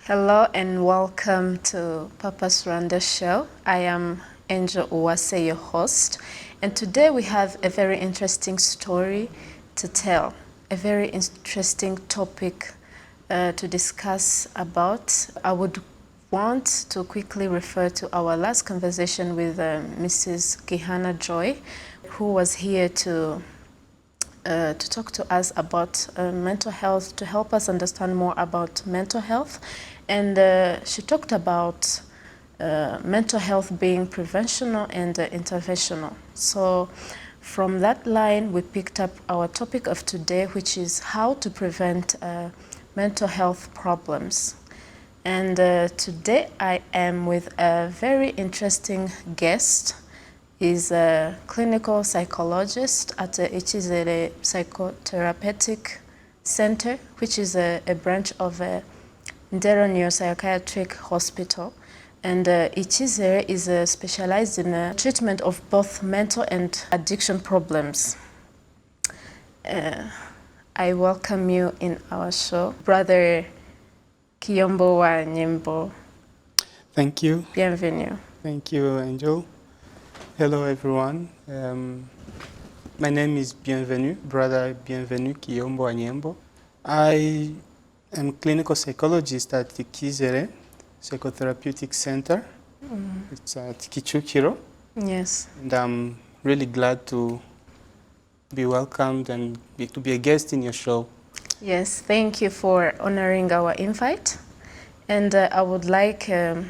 Hello and welcome to Papa's Rwanda show. I am Angel Uwase, your host, and today we have a very interesting story to tell, a very interesting topic to discuss about. I would want to quickly refer to our last conversation with Mrs. Gihana Joy, who was here to talk to us about mental health, to help us understand more about mental health. And she talked about mental health being preventional and interventional. So from that line, we picked up our topic of today, which is how to prevent mental health problems. And today I am with a very interesting guest. He's a clinical psychologist at the Ichizere Psychotherapeutic Center, which is a branch of Ndero Neuropsychiatric Hospital. And Ichizere is specialized in treatment of both mental and addiction problems. I welcome you in our show, Brother Kiyombo Wanyembo. Thank you. Bienvenue. Thank you, Angel. Hello, everyone. My name is Bienvenue, Brother Bienvenue Kiyombo Wanyembo. I am clinical psychologist at the Kizere Psychotherapeutic Center. It's at Kichukiro. Yes. And I'm really glad to be welcomed and to be a guest in your show. Yes, thank you for honoring our invite. And I would like you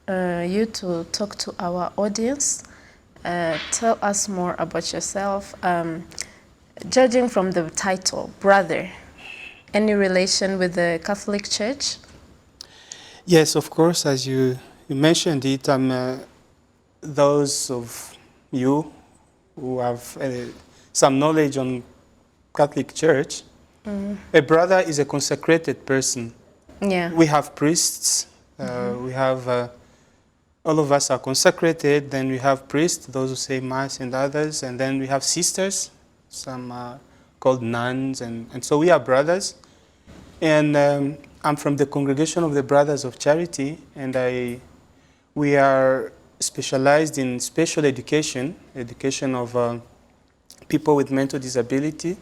to talk to our audience. Tell us more about yourself. Judging from the title, Brother, any relation with the Catholic Church? Yes, of course, as you mentioned it, those of you who have some knowledge on Catholic Church, a brother is a consecrated person. Yeah. We have priests, we have, all of us are consecrated, then we have priests, those who say Mass and others, and then we have sisters, some are called nuns, and so we are brothers. And I'm from the Congregation of the Brothers of Charity, and we are specialized in special education of people with mental disability,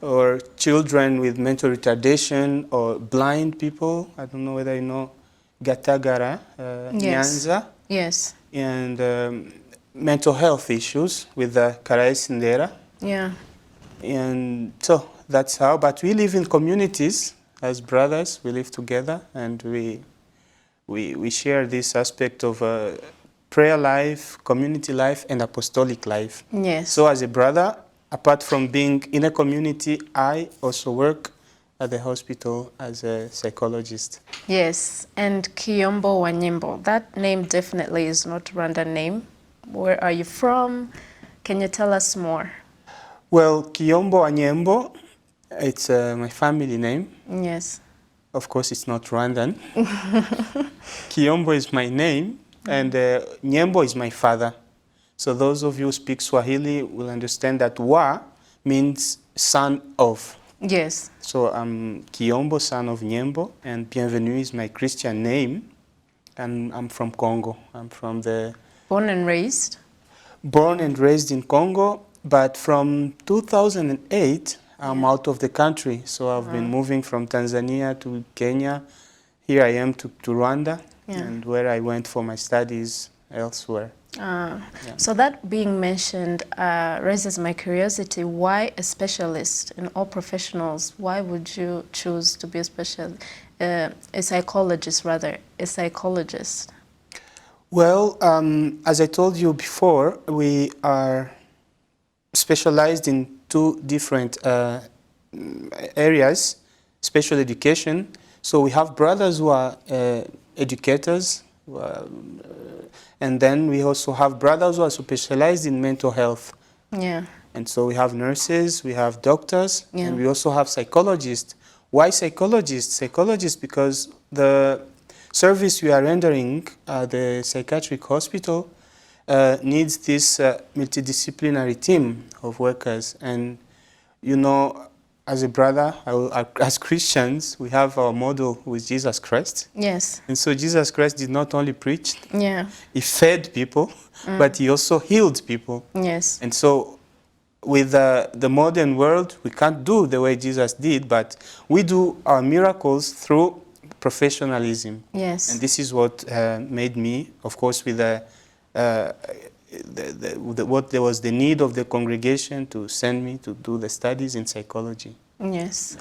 or children with mental retardation, or blind people. I don't know whether you know Gatagara, Yes. Nyanza, Yes. and mental health issues with the Karaisindera. Yeah. And so that's how, but we live in communities as brothers, we live together, and we share this aspect of prayer life, community life, and apostolic life. Yes. So as a brother, apart from being in a community, I also work at the hospital as a psychologist. Yes, and Kiyombo Wanyembo, that name definitely is not Rwanda name. Where are you from? Can you tell us more? Well, Kiyombo Wanyembo, it's my family name. Yes. Of course, it's not Rwandan. Kiyombo is my name, and Nyembo is my father. So those of you who speak Swahili will understand that Wa means son of. Yes. So I'm Kiyombo, son of Nyembo, and Bienvenue is my Christian name, and I'm from Congo. I'm from the... Born and raised? Born and raised in Congo, but from 2008, I'm out of the country. So I've been moving from Tanzania to Kenya. Here I am to Rwanda, and where I went for my studies elsewhere. So that being mentioned raises my curiosity. Why a specialist in all professionals? Why would you choose to be a psychologist rather, a psychologist? Well, as I told you before, we are specialized in two different areas, special education. So we have brothers who are educators, and then we also have brothers who are specialized in mental health. Yeah. And so we have nurses, we have doctors, and we also have psychologists. Why psychologists? Psychologists because the service we are rendering at the psychiatric hospital needs this multidisciplinary team of workers. And, you know, as a brother, as Christians, we have our model with Jesus Christ. Yes. And so Jesus Christ did not only preach, Yeah. he fed people, but he also healed people. Yes. And so with the modern world, we can't do the way Jesus did, but we do our miracles through professionalism. Yes. And this is what made me, of course, with what there was the need of the congregation to send me to do the studies in psychology. Yes.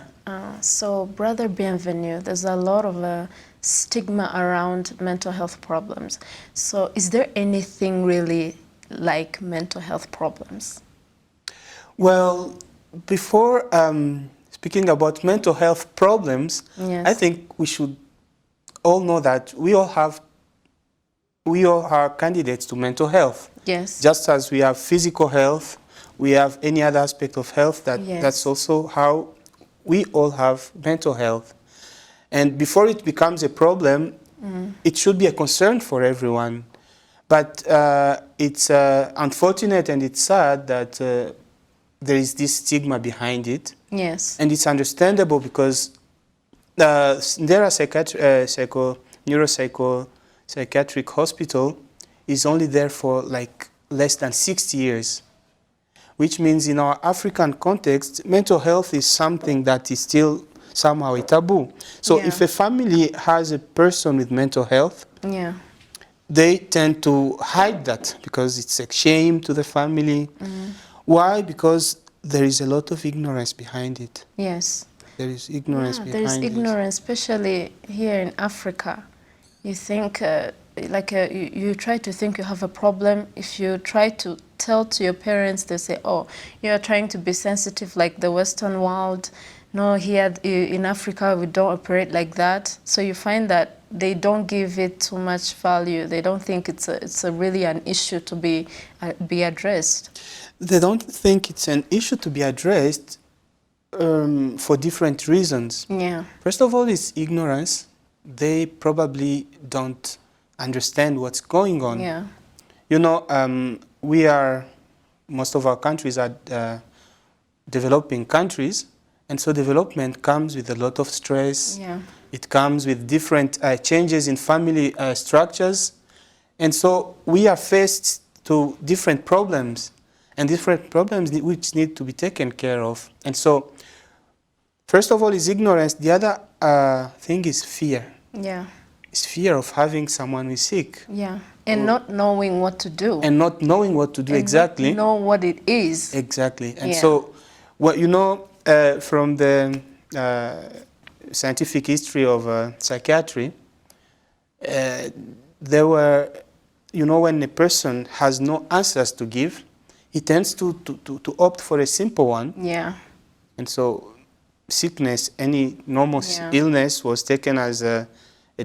So, Brother Bienvenue, there's a lot of stigma around mental health problems. So, is there anything really like mental health problems? Well, before speaking about mental health problems, Yes. I think we should all know that we all are candidates to mental health. Yes. Just as we have physical health, we have any other aspect of health, that's also how we all have mental health. And before it becomes a problem, it should be a concern for everyone. But it's unfortunate and it's sad that there is this stigma behind it. Yes. And it's understandable because there are neuropsychiatric hospital is only there for like less than 60 years, which means in our African context, mental health is something that is still somehow a taboo. So if a family has a person with mental health, they tend to hide that because it's a shame to the family. Why? Because there is a lot of ignorance behind it. Yes. There is ignorance behind it. There's ignorance, especially here in Africa. You think, you try to think you have a problem. If you try to tell to your parents, they say, oh, you're trying to be sensitive like the Western world. No, here in Africa, we don't operate like that. So you find that they don't give it too much value. They don't think it's a really an issue to be addressed. They don't think it's an issue to be addressed for different reasons. Yeah. First of all, it's ignorance. They probably don't understand what's going on. Yeah. You know, most of our countries are developing countries, and so development comes with a lot of stress. Yeah. It comes with different changes in family structures, and so we are faced to different problems, and different problems which need to be taken care of. And so, first of all, is ignorance. The other thing is fear. Yeah. It's fear of having someone who is sick. Yeah. And not knowing what to do. And not knowing what to do, exactly. Not know what it is. Exactly. And so, what you know from the scientific history of psychiatry, there were, you know, when a person has no answers to give, he tends to opt for a simple one. Yeah. And so sickness, any normal illness was taken as a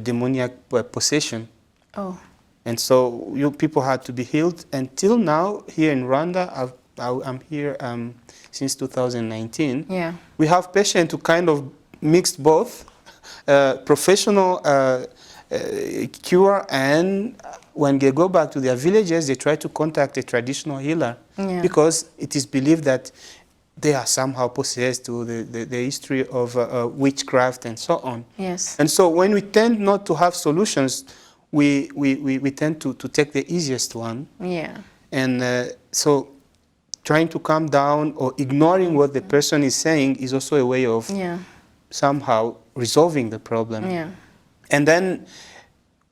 demoniac possession. Oh. And so people had to be healed. Until now, here in Rwanda, I'm here since 2019. Yeah. We have patients who kind of mixed both professional cure, and when they go back to their villages, they try to contact a traditional healer because it is believed that they are somehow possessed to the history of witchcraft and so on. Yes. And so when we tend not to have solutions, we tend to take the easiest one. Yeah. And so trying to calm down or ignoring what the person is saying is also a way of somehow resolving the problem. Yeah. And then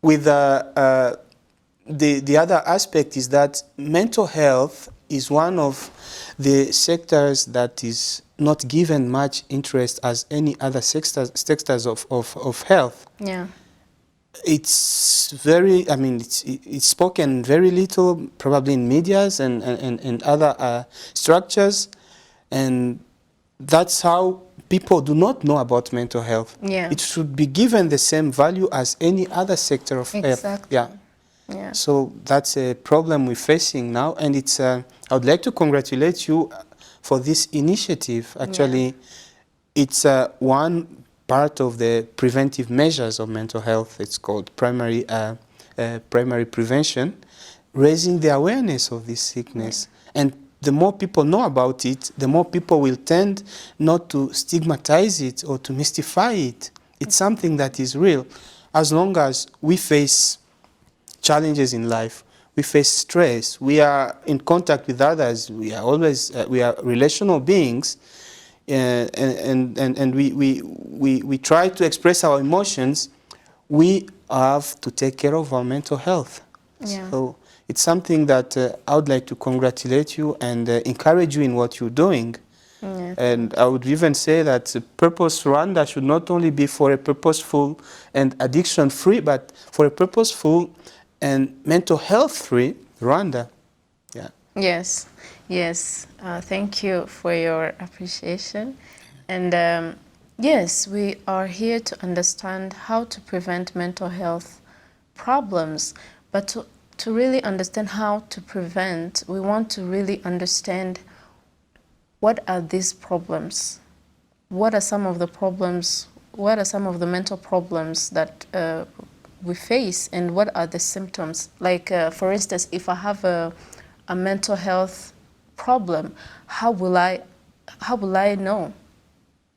with the other aspect is that mental health is one of the sectors that is not given much interest as any other sectors of health. Yeah. It's very, I mean, it's spoken very little, probably in medias and other structures, and that's how people do not know about mental health. Yeah. It should be given the same value as any other sector of health. Yeah. Yeah. So that's a problem we're facing now, and it's. I would like to congratulate you for this initiative. Actually, it's one part of the preventive measures of mental health. It's called primary prevention, raising the awareness of this sickness. And the more people know about it, the more people will tend not to stigmatize it or to mystify it. It's something that is real. As long as we face challenges in life, we face stress, we are in contact with others, we are always, we are relational beings, and we try to express our emotions, we have to take care of our mental health. Yeah. So it's something that I would like to congratulate you and encourage you in what you're doing. Yeah. And I would even say that Purpose Rwanda should not only be for a purposeful and addiction-free, but for a purposeful and mental health-free Rwanda. Yeah. Yes, yes. Thank you for your appreciation. And yes, we are here to understand how to prevent mental health problems. But to really understand how to prevent, we want to really understand what are these problems? What are some of the problems? What are some of the mental problems that we face, and what are the symptoms? Like, for instance, if I have a mental health problem, how will I know?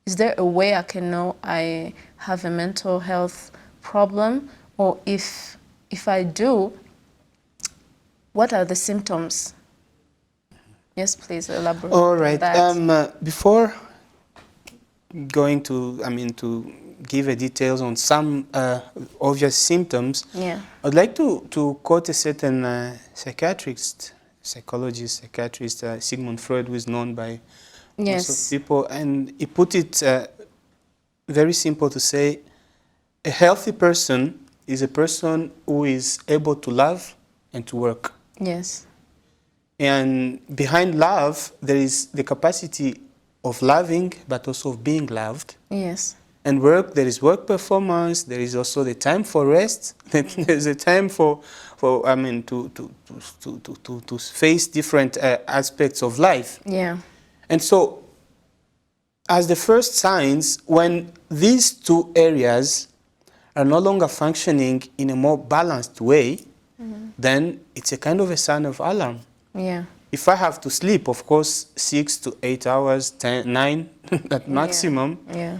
Is there a way I can know I have a mental health problem? Or if I do, what are the symptoms? Yes, please elaborate. All right. On that. Before going to, to give details on some obvious symptoms, Yeah. I'd like to quote a certain psychiatrist, Sigmund Freud, who is known by most of people, and he put it very simple to say, a healthy person is a person who is able to love and to work. Yes. And behind love, there is the capacity of loving, but also of being loved. Yes. And work, there is work performance. There is also the time for rest. There's a time to face different aspects of life. Yeah. And so, as the first signs, when these two areas are no longer functioning in a more balanced way, then it's a kind of a sign of alarm. Yeah. If I have to sleep, of course, 6 to 8 hours, 9 at maximum. Yeah.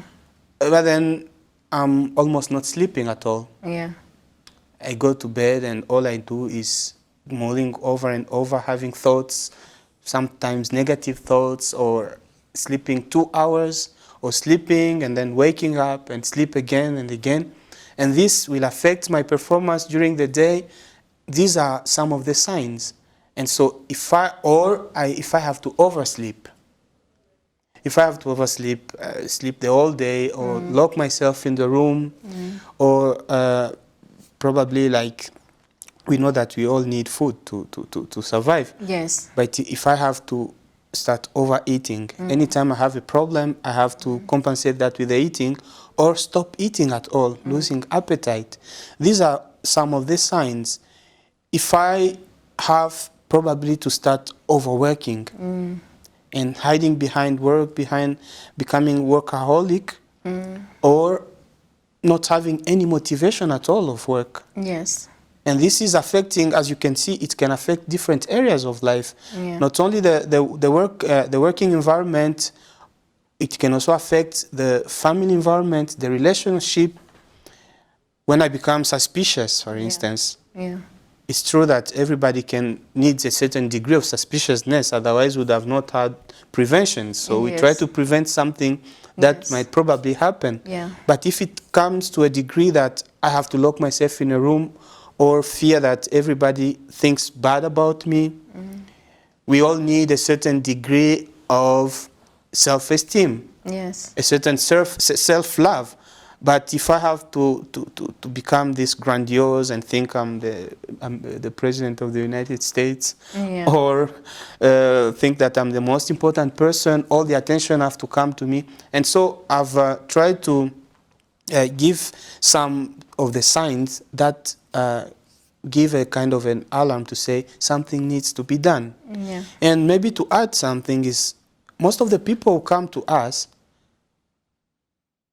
But then I'm almost not sleeping at all. Yeah. I go to bed and all I do is mulling over and over, having thoughts, sometimes negative thoughts, or sleeping 2 hours, or sleeping and then waking up and sleep again and again. And this will affect my performance during the day. These are some of the signs. And so if I have to oversleep, sleep the whole day, or lock myself in the room, or probably, like, we know that we all need food to survive. Yes. But if I have to start overeating, anytime I have a problem, I have to compensate that with the eating, or stop eating at all, losing appetite. These are some of the signs. If I have probably to start overworking and hiding behind work, behind becoming workaholic, or not having any motivation at all of work. Yes. And this is affecting, as you can see, it can affect different areas of life. Yeah. Not only the working environment, it can also affect the family environment, the relationship. When I become suspicious, for instance, it's true that everybody needs a certain degree of suspiciousness, otherwise would have not had prevention. So we try to prevent something that might probably happen. Yeah. But if it comes to a degree that I have to lock myself in a room, or fear that everybody thinks bad about me, we all need a certain degree of self-esteem, Yes. a certain self-love. But if I have to become this grandiose and think I'm the president of the United States, or think that I'm the most important person, all the attention have to come to me. And so I've tried to give some of the signs that give a kind of an alarm to say something needs to be done. Yeah. And maybe to add something is, most of the people who come to us,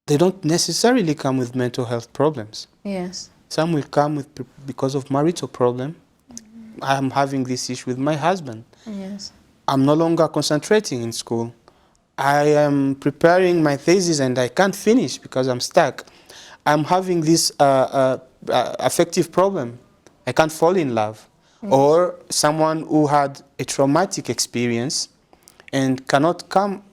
they don't necessarily come with mental health problems. Yes. Some will come because of marital problem. I'm having this issue with my husband. Yes. I'm no longer concentrating in school. I am preparing my thesis and I can't finish because I'm stuck. I'm having this affective problem. I can't fall in love. Yes. Or someone who had a traumatic experience and cannot come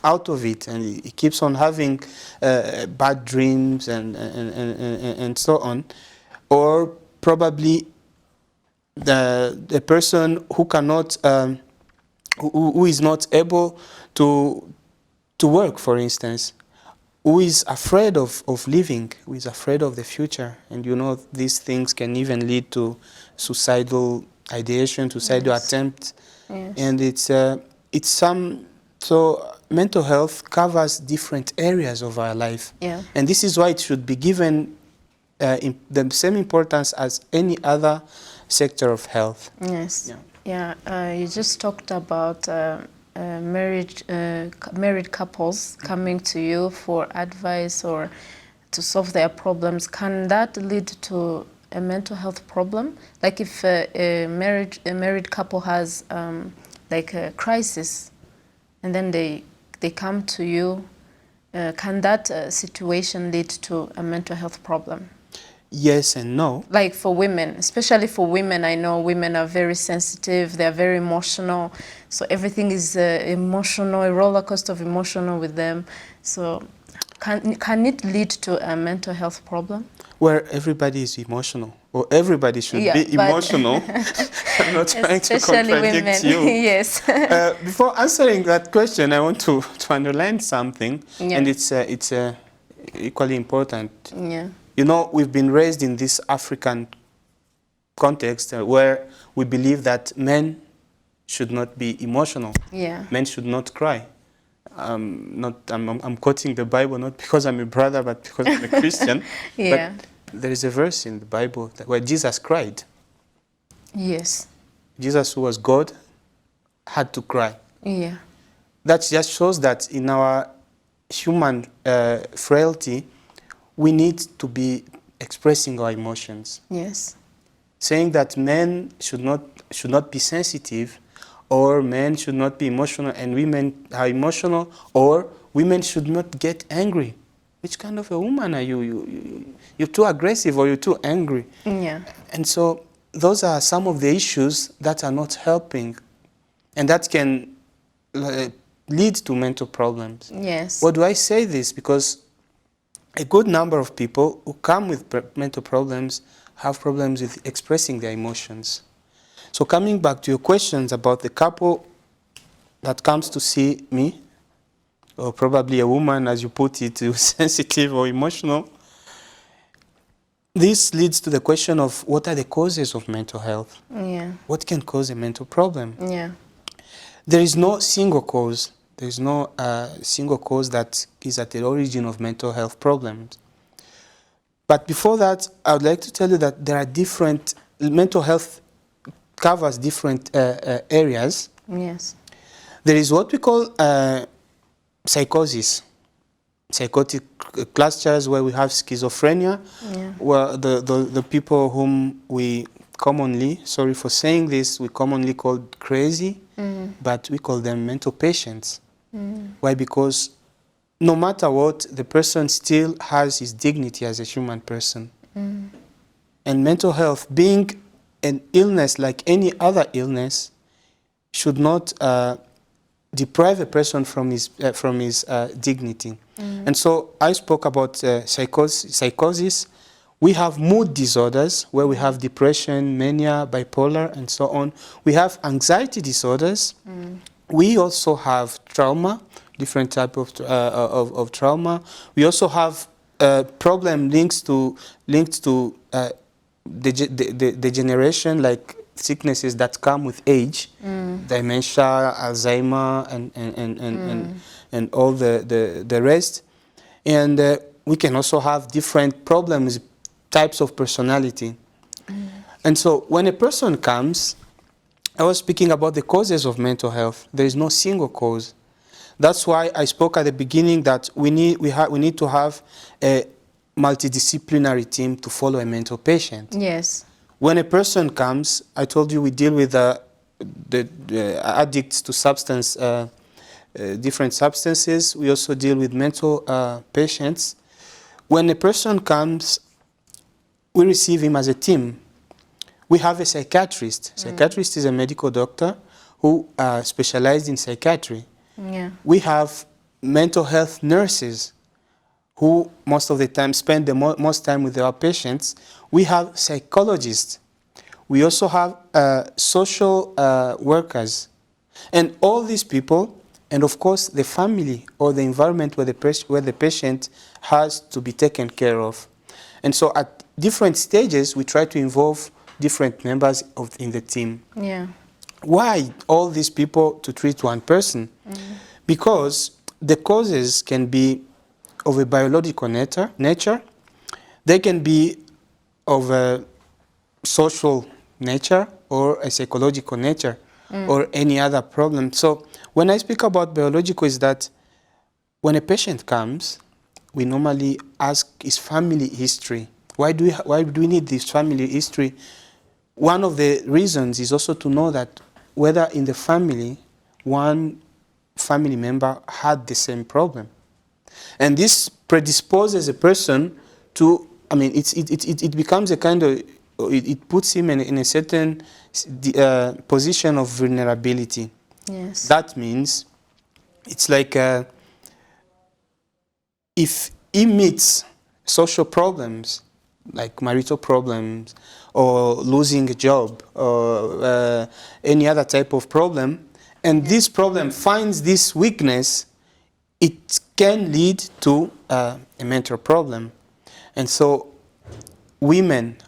out of it, and he keeps on having bad dreams and so on. Or probably the person who cannot, who is not able to work, for instance, who is afraid of living, who is afraid of the future. And you know, these things can even lead to suicidal ideation, suicidal Yes. attempt. Yes. And it's some, so mental health covers different areas of our life. Yeah. And this is why it should be given the same importance as any other sector of health. Yes. Yeah. Yeah. You just talked about married couples coming to you for advice or to solve their problems. Can that lead to a mental health problem? Like if a married couple has like a crisis, and then they come to you, can that situation lead to a mental health problem? Yes and no. Like for women, especially for women, I know women are very sensitive, they're very emotional, so everything is emotional, a roller coaster of emotional with them. So can it lead to a mental health problem? Where everybody is emotional, or everybody should be emotional. I'm not trying to contradict you. Yes. Before answering that question, I want to underline something, Yeah. and it's equally important. Yeah. You know, we've been raised in this African context where we believe that men should not be emotional. Yeah. Men should not cry. I'm quoting the Bible not because I'm a brother, but because I'm a Christian. Yeah. But there is a verse in the Bible where Jesus cried. Yes. Jesus, who was God, had to cry. Yeah. That just shows that in our human frailty, we need to be expressing our emotions. Yes. Saying that men should not be sensitive, or men should not be emotional, and women are emotional, or women should not get angry. Which kind of a woman are you? You're too aggressive, or you're too angry. Yeah. And so those are some of the issues that are not helping, and that can lead to mental problems. Yes. Why do I say this? Because a good number of people who come with mental problems have problems with expressing their emotions. So coming back to your questions about the couple that comes to see me, or probably a woman, as you put it, who's sensitive or emotional, this leads to the question of what are the causes of mental health? Yeah. What can cause a mental problem? Yeah. There is no single cause. There is no single cause that is at the origin of mental health problems. But before that, I would like to tell you that there are different, mental health covers different areas. Yes. There is what we call psychosis, psychotic clusters where we have schizophrenia, Yeah. where the people whom we commonly, sorry for saying this, we commonly call crazy, but we call them mental patients. Why? Because no matter what, the person still has his dignity as a human person. And mental health, being an illness like any other illness, should not deprive a person from his dignity. And so I spoke about psychosis. We have mood disorders where we have depression, mania, bipolar, and so on. We have anxiety disorders. We also have trauma, different type of trauma. We also have problem linked to degeneration, like sicknesses that come with age, dementia, Alzheimer, and all the rest. And we can also have different problems, types of personality. And so when a person comes, I was speaking about the causes of mental health. There is no single cause. That's why I spoke at the beginning that we need to have a multidisciplinary team to follow a mental patient. Yes. When a person comes, I told you we deal with the addicts to different substances. We also deal with mental patients. When a person comes, we receive him as a team. We have a psychiatrist. Psychiatrist is a medical doctor who specialized in psychiatry. Yeah. We have mental health nurses who most of the time spend the most time with our patients. We have psychologists. We also have social workers. And all these people, and of course the family or the environment where the patient has to be taken care of. And so at different stages, we try to involve different members in the team. Yeah. Why all these people to treat one person? Because the causes can be of a biological nature. They can be of a social nature or a psychological nature or any other problem. So when I speak about biological, is that when a patient comes, we normally ask his family history. Why do we need this family history? One of the reasons is also to know that whether in the family, one family member had the same problem. And this predisposes a person to, I mean, it becomes a kind of, it puts him in a certain position of vulnerability. Yes. That means it's like if he meets social problems, like marital problems, or losing a job, or any other type of problem, and this problem finds this weakness, it can lead to a mental problem. And so women,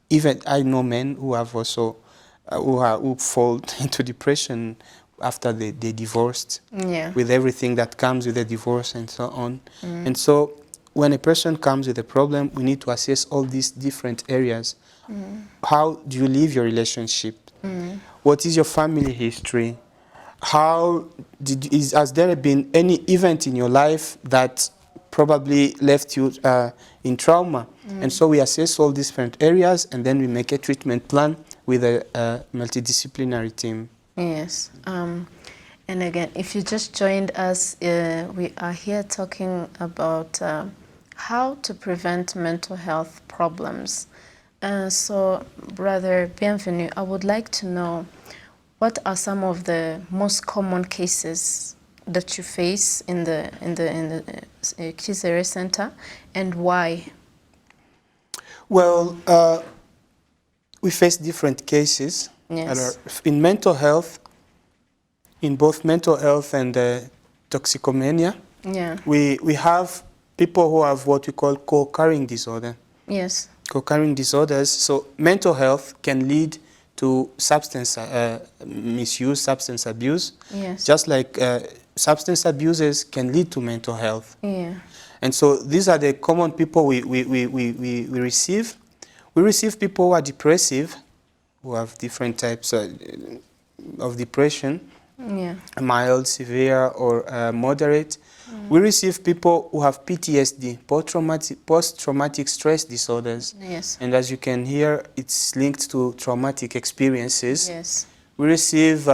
even I know men who have also, who fall into depression after they divorced, with everything that comes with the divorce and so on. And so when a person comes with a problem, we need to assess all these different areas. How do you live your relationship? What is your family history? Has there been any event in your life that probably left you in trauma? And so we assess all these different areas, and then we make a treatment plan with a multidisciplinary team. Yes. And again, if you just joined us, we are here talking about how to prevent mental health problems. So, Brother Bienvenue, I would like to know, what are some of the most common cases that you face in the Kizere Center, and why? Well, we face different cases. Yes. In mental health, in both mental health and toxicomania, we have people who have what we call co-occurring disorder. Yes. Co-occurring disorders. So mental health can lead to substance misuse, substance abuse. Yes. Just like substance abuses can lead to mental health. Yeah. And so these are the common people we receive. We receive people who are depressive, who have different types of depression, mild, severe, or moderate. We receive people who have PTSD, post-traumatic stress disorders. Yes. And as you can hear, it's linked to traumatic experiences. Yes. We receive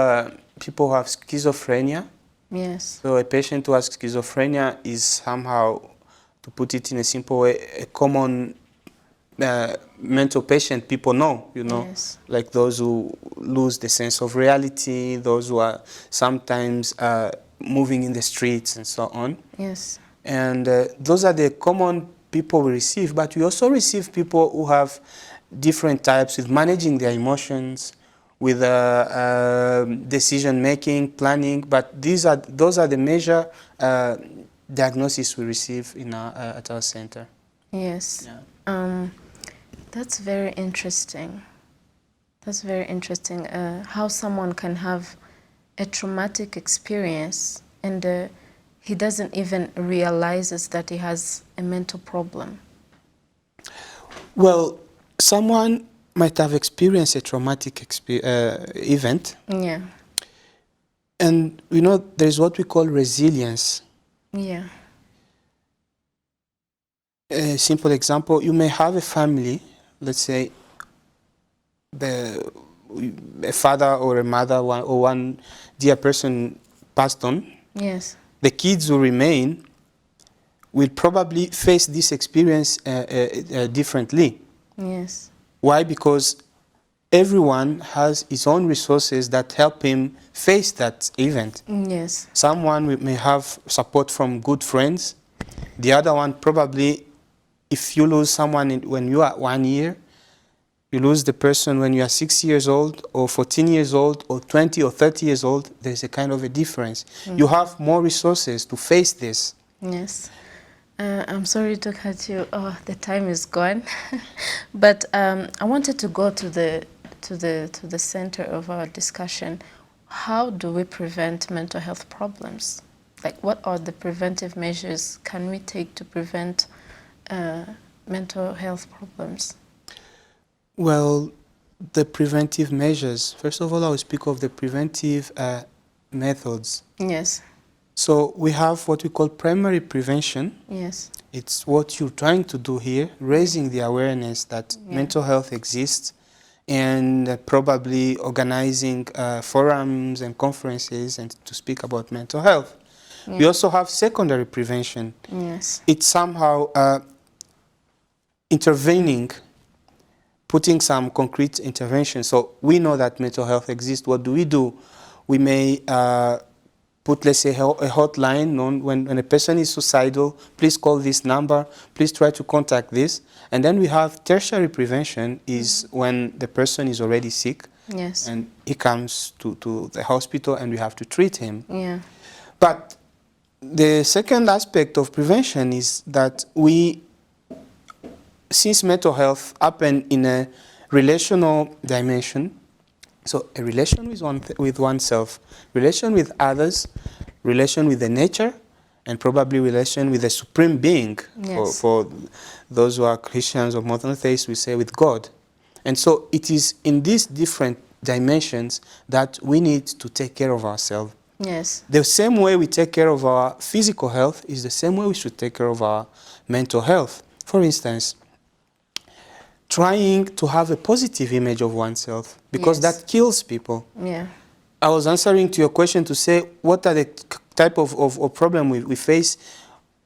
people who have schizophrenia. Yes. So a patient who has schizophrenia is somehow, to put it in a simple way, a common mental patient people know, you know, like those who lose the sense of reality, those who are sometimes moving in the streets and so on. Yes. And those are the common people we receive, but we also receive people who have different types with managing their emotions, with decision making, planning, but those are the major diagnoses we receive in at our center. Yes. Yeah. That's very interesting. That's very interesting. How someone can have a traumatic experience and he doesn't even realizes that he has a mental problem. Well, someone might have experienced a traumatic event. Yeah. And you know, there's what we call resilience. Yeah. A simple example, you may have a family, let's say, a father or a mother or one dear person passed on, Yes. the kids who remain will probably face this experience differently. Yes. Why? Because everyone has his own resources that help him face that event. Yes. Someone may have support from good friends. The other one probably, if you lose someone when you are 1 year, you lose the person when you are 6 years old or 14 years old or 20 or 30 years old, there's a kind of a difference. You have more resources to face this. Yes. I'm sorry to cut you. Oh, the time is gone. But I wanted to go to the center of our discussion. How do we prevent mental health problems? Like, what are the preventive measures can we take to prevent mental health problems? Well, the preventive measures. First of all, I will speak of the preventive methods. Yes. So we have what we call primary prevention. Yes. It's what you're trying to do here, raising the awareness that mental health exists, and probably organizing forums and conferences and to speak about mental health. Yeah. We also have secondary prevention. Yes. It's somehow intervening, putting some concrete intervention. So we know that mental health exists. What do? We may put, let's say, a hotline on when a person is suicidal, please call this number, please try to contact this. And then we have tertiary prevention is when the person is already sick. Yes. And he comes to the hospital and we have to treat him. Yeah. But the second aspect of prevention is that since mental health happen in a relational dimension, so a relation with oneself, relation with others, relation with the nature, and probably relation with the supreme being. Yes. For those who are Christians or monotheists, we say with God. And so it is in these different dimensions that we need to take care of ourselves. Yes. The same way we take care of our physical health is the same way we should take care of our mental health. For instance, trying to have a positive image of oneself, because Yes. that kills people. Yeah. I was answering to your question to say, what are the type of problem we face?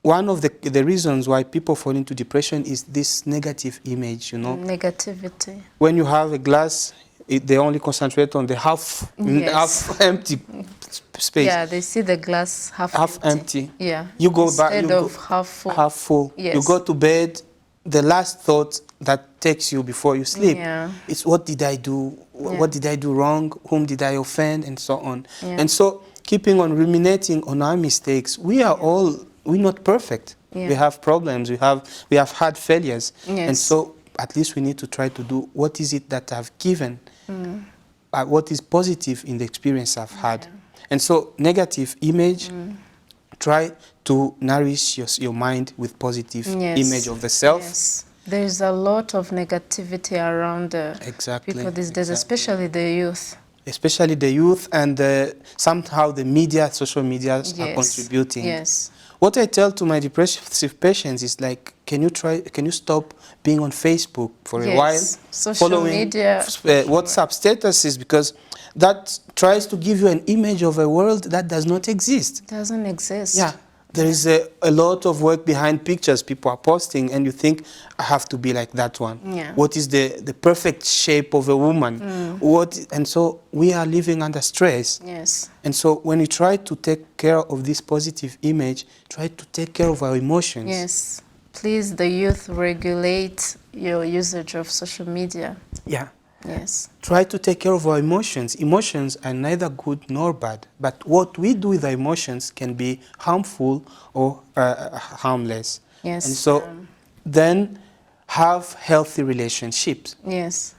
One of the reasons why people fall into depression is this negative image, Negativity. When you have a glass, they only concentrate on the half empty space. Yeah, they see the glass half empty. Yeah. You go back, instead of half full. Half full. Yes. You go to bed, the last thought that takes you before you sleep. Yeah. It's what did I do? What did I do wrong? Whom did I offend? And so on. Yeah. And so keeping on ruminating on our mistakes, we're not perfect. Yeah. We have problems. We have had failures. Yes. And so at least we need to try to do what is it that I've given, what is positive in the experience I've had. And so negative image, try to nourish your mind with positive image of the self. Yes. There's a lot of negativity around people these days, especially the youth. Especially the youth, and somehow the media, social media are contributing. Yes. What I tell to my depressive patients is like, can you stop being on Facebook for a while? Social media. WhatsApp statuses, because that tries to give you an image of a world that does not exist. Doesn't exist. Yeah. There is a lot of work behind pictures people are posting, and you think, I have to be like that one. Yeah. What is the perfect shape of a woman? And so we are living under stress. Yes. And so when you try to take care of this positive image, try to take care of our emotions. Yes. Please, the youth, regulate your usage of social media. Yeah. Yes. Try to take care of our emotions. Emotions are neither good nor bad, but what we do with our emotions can be harmful or harmless. Yes. And so then have healthy relationships. Yes.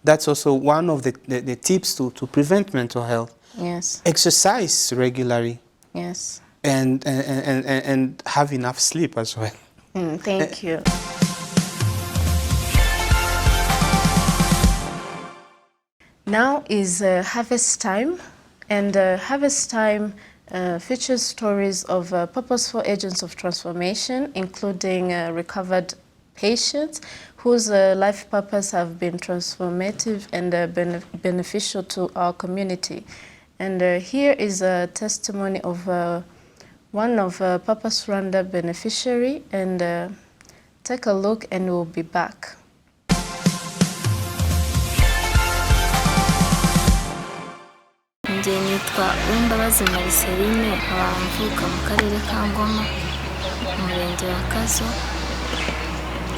That's also one of the tips to prevent mental health. Yes. Exercise regularly. Yes. And have enough sleep as well. Thank you. Now is harvest time, and harvest time features stories of purposeful agents of transformation, including recovered patients who whose life purpose have been transformative and beneficial to our community. And here is a testimony of one of Purpose Rwanda beneficiary, and take a look and we'll be back. Njye nitwa Uwimbabazi Mariceline, mvuka mu karere ka Ngoma, umurenge wa Kazo,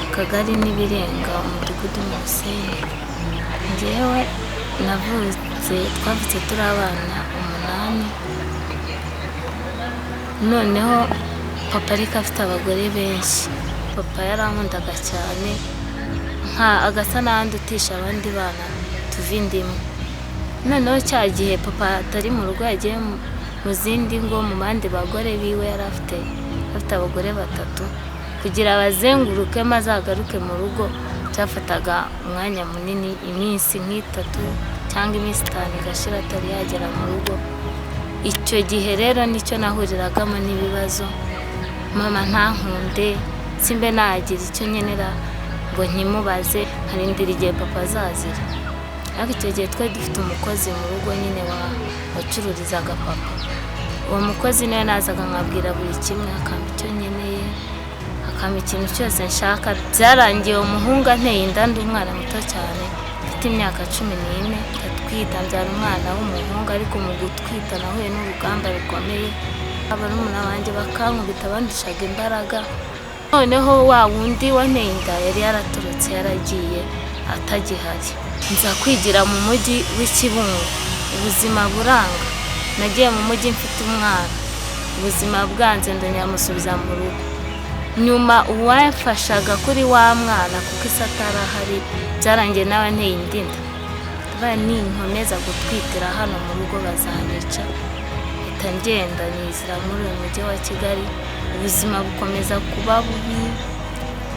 akagari n'Ibirenga, umudugudu wa Musenyi. Njyewe twavutse turi abana 8. Noneho papa ariko afite abagore benshi. Papa yarankundaga cyane, agasa n'andutisha abandi bana tuvindimwe. Noneho cya gihe papa atari mu rugo, yagiye mu zindi ngo mu bandi bagore biwe, yari afite abagore 3 kugira abazenguruke maze agaruke mu rugo. Cyafataga umwanya munini, iminsi nk'itatu cyangwa iminsi 5 igashira atari yagera mu rugo. Icyo gihe rero nicyo nahuriragamo n'ibibazo. Mama ntankunde, simbe nagira icyo nyenera ngo nkimubaze, harindira igihe papa azazira. Ariko icyo gihe twari dufite umukozi mu rugo nyine wacururizaga papa. Uwo mukozi niwe nazaga nkabwira buri kimwe, akampa icyo nyeneye, akampa ikintu cyose nshaka. Byarangiye umuhungu anteye inda, ndi umwana muto cyane, mfite imyaka 14, atwita mbyara umwana w'umuhungu. Ariko mu gutwita nahuye n'urugamba rukomeye, barumuna banjye bakankubita bandushaga imbaraga. Noneho wa wundi wanteye inda yari yaraturutse, yaragiye atagihari. Nza kwigira mu mujyi w'Ikibungo, ubuzima buranga. Nagiye mu mujyi mfite umwana, ubuzima bwanze ndanyamusubiza mu rugo. Nyuma uwamfashaga kuri wa mwana kuko isatara hari, byarangiye nawe nteye indinda. Ndabaye ninkomeza gutwitira hano mu rugo bazanyica. Mpita ngenda nizira muri uyu mujyi wa Kigali. Ubuzima bukomeza kuba bubi,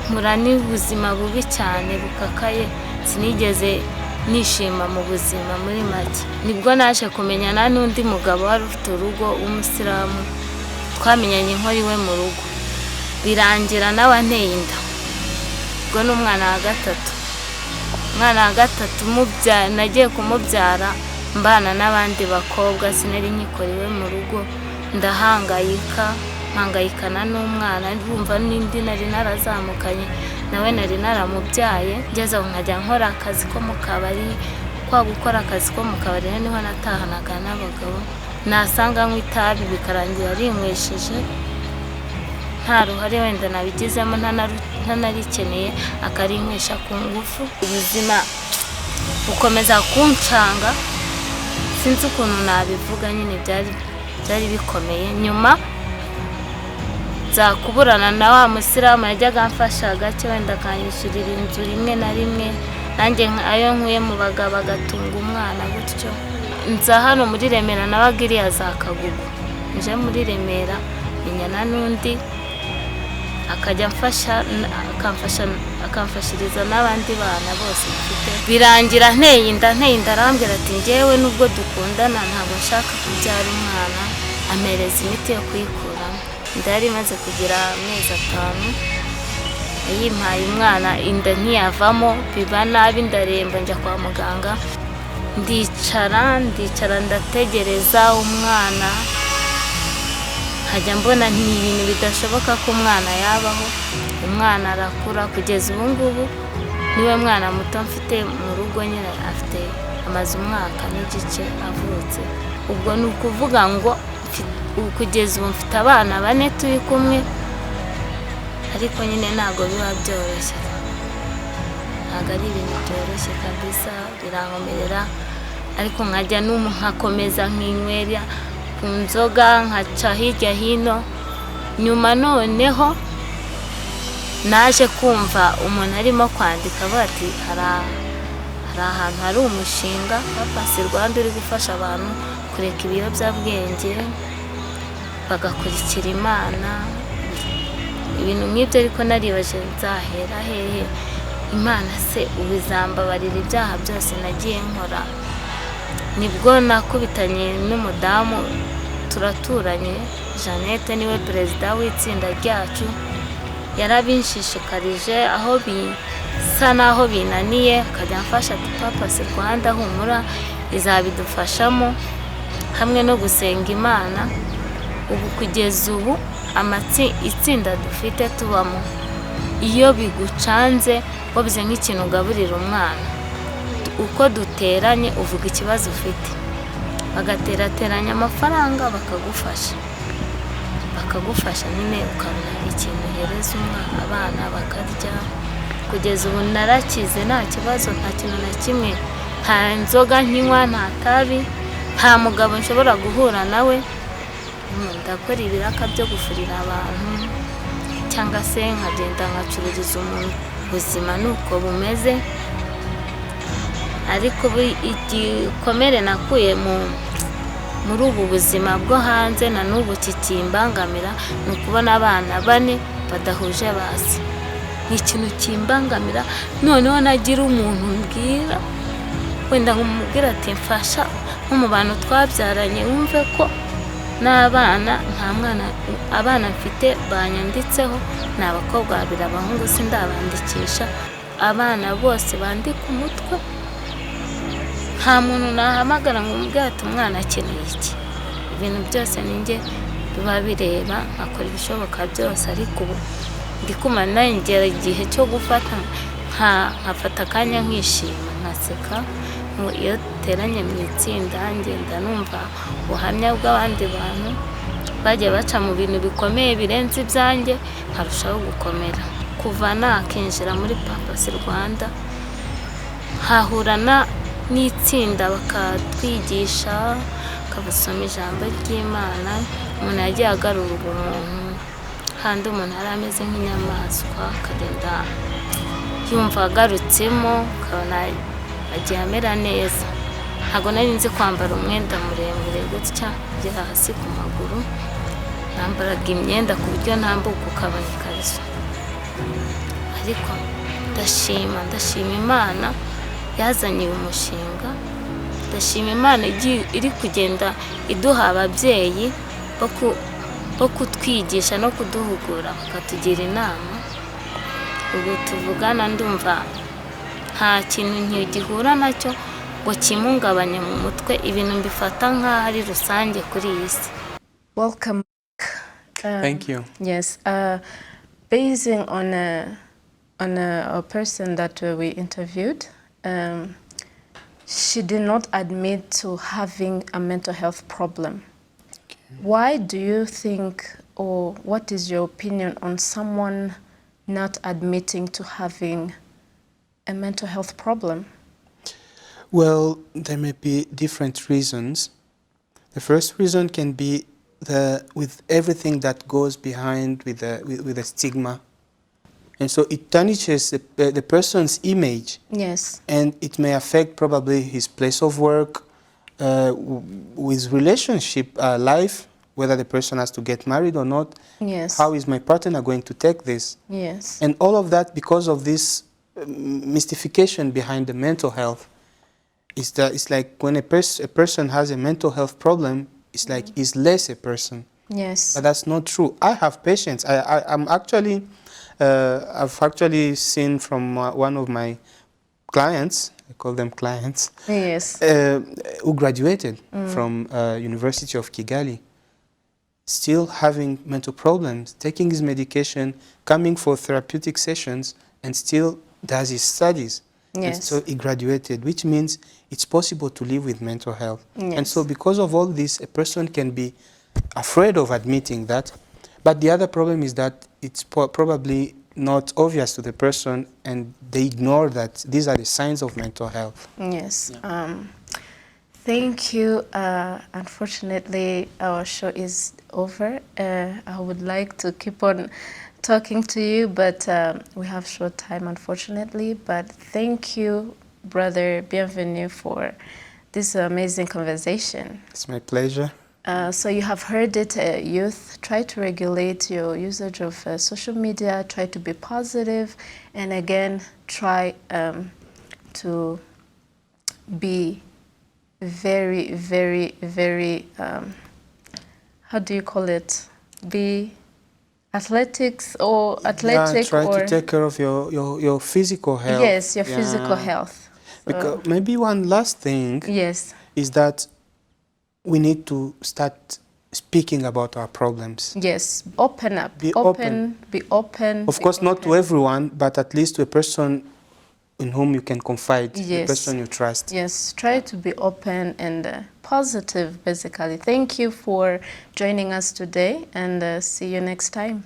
nkura n'ubuzima bubi cyane bukakaye. Sinigeze nishima mu buzima muri make. Nibwo naje kumenyana n'undi mugabo wari ufite urugo w'Umusilamu, twamenyanye nkori we mu rugo. Birangira nawe anteye inda. Ubwo n'umwana wa 3. Umwana wa 3 nagiye kumubyara mbana n'abandi bakobwa, sinari nyikoriwe mu rugo. Mpangayikana n'umwana, ndumva n'indi nari narazamukanye nawe nari naramubyaye. Ngeze aho nkajya nkora akazi ko mu kabari. Kwa gukora akazi ko mu kabari niho natahanaga n'abagabo. Nasanga nk'itabi bikarangira rinywesheje, nta ruhare wenda nabigizemo, ntanarikeneye, akarinywesha ku ngufu. Ubuzima bukomeza kuncanga, sinzi ukuntu nabivuga, nyine byari bikomeye. Nyuma kuburana na wa Musilamu yajyaga amfasha gake, wenda akanyishyurira inzu rimwe na rimwe, nanjye ayo nkuye mu bagabo agatunga umwana gutyo. Nza hano muri Remera nabaga iriya za Kagugu. Nje muri Remera menyana n'undi akajya akamfashiriza n'abandi bana bose mfite. Birangira nteye inda arambwira ati njyewe nubwo dukundana ntabwo nshaka kubyara umwana, amereza imiti yo kuyikuramo. Ndari maze kugira amezi 5, yimpaye umwana, inda ntiyavamo, biba nabi, ndaremba, njya kwa muganga. Ndicara ndategereza umwana, nkajya mbona ni ibintu bidashoboka ko umwana yabaho. Umwana arakura kugeza ubu ngubu niwe mwana muto mfite mu rugo, nyine afite amaze umwaka n'igice avutse. Ubwo ni ukuvuga ngo kugeza ubu mfite abana 4 turi kumwe, ariko nyine ntabwo biba byoroshye. Ntabwo ari ibintu byoroshye kabisa, birankomerera. Ariko nkajya nkakomeza nkinywera ku nzoga, nkaca hirya hino. Nyuma noneho naje kumva umuntu arimo kwandika avuga ati hari ahantu hari umushinga wa Purpose Rwanda uri gufasha abantu kureka ibiyobyabwenge bagakurikira Imana. Ibintu nk'ibyo ariko naribaje nzahera hehe? Imana se ubizambabarira ibyaha byose nagiye nkora? Nibwo nakubitanye n'umudamu turaturanye, Jeannette niwe perezida w'itsinda ryacu. Yarabinshishikarije aho nsa naho binaniye akajya amfasha ati papa si Rwanda humura izabidufashamo hamwe no gusenga Imana. Ubu kugeza ubu itsinda dufite tubamo, iyo bigucanze wabuze nk'ikintu ugaburira umwana, uko duteranye uvuga ikibazo ufite, bagaterateranya amafaranga bakagufasha nyine ukabona ikintu uhereza abana bakarya. Kugeza ubu narakize nta kibazo, nta kintu na kimwe, nta nzoga nkinywa, nta tabi, nta mugabo nshobora guhura nawe. Ndakora ibiraka byo gufurira abantu cyangwa se nkagenda nkacururiza umuntu, ubuzima nuko bumeze. Ariko igikomere nakuye muri ubu buzima bwo hanze na n'ubu kikimbangamira ni ukubona abana 4 badahuje basi. Ni ikintu kimbangamira. Noneho nagira umuntu mbwira, wenda nkumubwira ati mfasha nko mu bantu twabyaranye wumve ko n'abana nta mwana, abana mfite banyanditseho ni abakobwa 2, abahungu sindabandikisha, abana bose bandika umutwe. Nta muntu nahamagara ngo umubwire ati umwana akeneye iki. Ibintu byose ninjye biba bireba, nkakora ibishoboka byose. Ariko ubu ndi kumana ngera igihe cyo gufata nkafata akanya nkishima nkaseka. Iyo duteranye mu itsinda ngenda numva ubuhamya bw'abandi bantu bagiye baca mu bintu bikomeye birenze ibyanjye, nkarushaho gukomera. Kuva nakinjira muri Purpose Rwanda hahura n'itsinda bakatwigisha, bakabasoma ijambo ry'Imana, umuntu yagiye agarura ubumuntu. Handi umuntu yari ameze nk'inyamaswa akagenda yumva agarutsemo, ukabona agiye amera neza. Ntabwo nari nzi kwambara umwenda muremure gutya ugera hasi ku maguru, nambaraga imyenda ku buryo ntambuka ukabona ikariso. Ariko ndashima Imana yazanye uyu mushinga, ndashima Imana iri kugenda iduha ababyeyi bo kutwigisha no kuduhugura, bakatugira inama. Ubu tuvugana ndumva nta kintu nkigihura nacyo ngo kimungabanye mu mutwe, ibintu mbifata nk'aho ari rusange kuri iyi si. Welcome. Thank you. Yes. Basing on a person that we interviewed, she did not admit to having a mental health problem. Okay. Why do you think, or what is your opinion on someone not admitting to having a mental health problem? Well, there may be different reasons. The first reason can be with everything that goes behind with the stigma. And so it tarnishes the person's image. Yes. And it may affect probably his place of work, with relationship life, whether the person has to get married or not. Yes. How is my partner going to take this? Yes. And all of that because of this mystification behind the mental health. It's like when a person has a mental health problem, it's like he's less a person. Yes. But that's not true. I have patients. I've actually seen from one of my clients, I call them clients, Yes. who graduated from University of Kigali, still having mental problems, taking his medication, coming for therapeutic sessions, and still does his studies. Yes. And so he graduated, which means it's possible to live with mental health. Yes. And so because of all this, a person can be afraid of admitting that. But the other problem is that it's probably not obvious to the person, and they ignore that these are the signs of mental health. Yes. Yeah. Thank you. Unfortunately, our show is over. I would like to keep on talking to you, but we have short time, unfortunately. But thank you, Brother Bienvenue, for this amazing conversation. It's my pleasure. So you have heard it, youth, try to regulate your usage of social media, try to be positive, and again, try to be very, very, very, how do you call it? Be athletics or Yeah, athletic try or to take care of your physical health. yes, your physical Yeah. health. Because maybe one last thing Yes, is that we need to start speaking about our problems. yes. Open up. Be open. Be open. Of be course, not to open. everyone, but at least to a person in whom you can confide, the Yes. person you trust. Yes, try to be open and positive, basically. Thank you for joining us today, and see you next time.